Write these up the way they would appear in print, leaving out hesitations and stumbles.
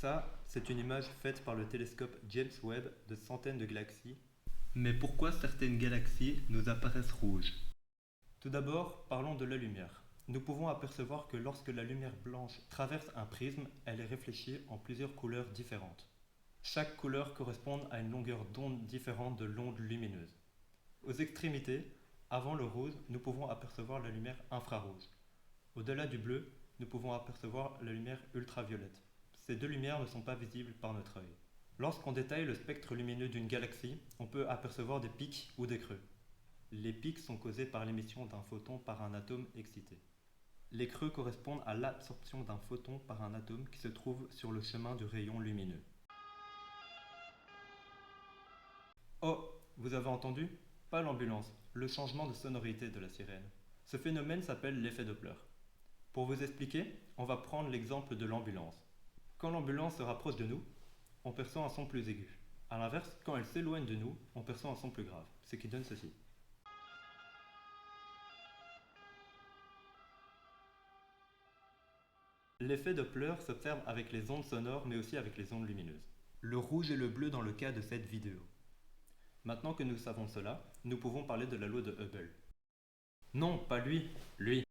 Ça, c'est une image faite par le télescope James Webb de centaines de galaxies. Mais pourquoi certaines galaxies nous apparaissent rouges? Tout d'abord, parlons de la lumière. Nous pouvons apercevoir que lorsque la lumière blanche traverse un prisme, elle est réfléchie en plusieurs couleurs différentes. Chaque couleur correspond à une longueur d'onde différente de l'onde lumineuse. Aux extrémités, avant le rose, nous pouvons apercevoir la lumière infrarouge. Au-delà du bleu, nous pouvons apercevoir la lumière ultraviolette. Ces deux lumières ne sont pas visibles par notre œil. Lorsqu'on détaille le spectre lumineux d'une galaxie, on peut apercevoir des pics ou des creux. Les pics sont causés par l'émission d'un photon par un atome excité. Les creux correspondent à l'absorption d'un photon par un atome qui se trouve sur le chemin du rayon lumineux. Oh, vous avez entendu? Pas l'ambulance, le changement de sonorité de la sirène. Ce phénomène s'appelle l'effet Doppler. Pour vous expliquer, on va prendre l'exemple de l'ambulance. Quand l'ambulance se rapproche de nous, on perçoit un son plus aigu. A l'inverse, quand elle s'éloigne de nous, on perçoit un son plus grave, ce qui donne ceci. L'effet Doppler s'observe avec les ondes sonores mais aussi avec les ondes lumineuses. Le rouge et le bleu dans le cas de cette vidéo. Maintenant que nous savons cela, nous pouvons parler de la loi de Hubble. Non, pas lui, lui.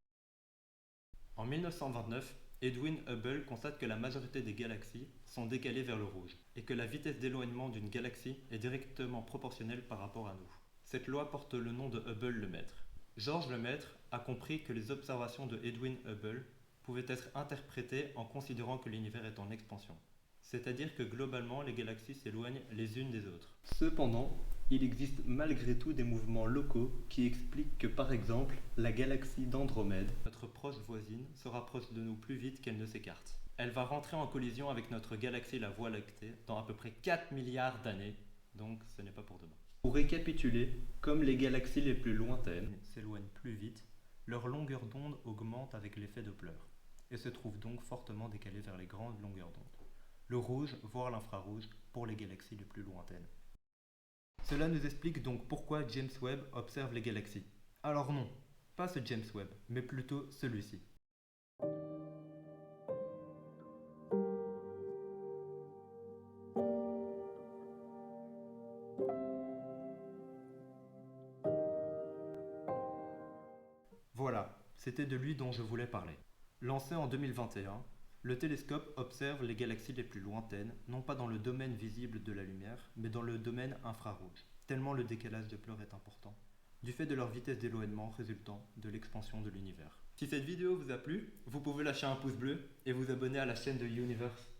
En 1929, Edwin Hubble constate que la majorité des galaxies sont décalées vers le rouge et que la vitesse d'éloignement d'une galaxie est directement proportionnelle par rapport à nous. Cette loi porte le nom de Hubble Lemaître. Georges Lemaître a compris que les observations de Edwin Hubble pouvaient être interprétées en considérant que l'univers est en expansion. C'est-à-dire que globalement les galaxies s'éloignent les unes des autres. Cependant, il existe malgré tout des mouvements locaux qui expliquent que par exemple, la galaxie d'Andromède, notre proche voisine, se rapproche de nous plus vite qu'elle ne s'écarte. Elle va rentrer en collision avec notre galaxie la Voie lactée dans à peu près 4 milliards d'années, donc ce n'est pas pour demain. Pour récapituler, comme les galaxies les plus lointaines s'éloignent plus vite, leur longueur d'onde augmente avec l'effet Doppler et se trouve donc fortement décalée vers les grandes longueurs d'onde. Le rouge, voire l'infrarouge, pour les galaxies les plus lointaines. Cela nous explique donc pourquoi James Webb observe les galaxies. Alors non, pas ce James Webb, mais plutôt celui-ci. Voilà, c'était de lui dont je voulais parler. Lancé en 2021, le télescope observe les galaxies les plus lointaines, non pas dans le domaine visible de la lumière, mais dans le domaine infrarouge, tellement le décalage de Doppler est important, du fait de leur vitesse d'éloignement résultant de l'expansion de l'univers. Si cette vidéo vous a plu, vous pouvez lâcher un pouce bleu et vous abonner à la chaîne de Universe.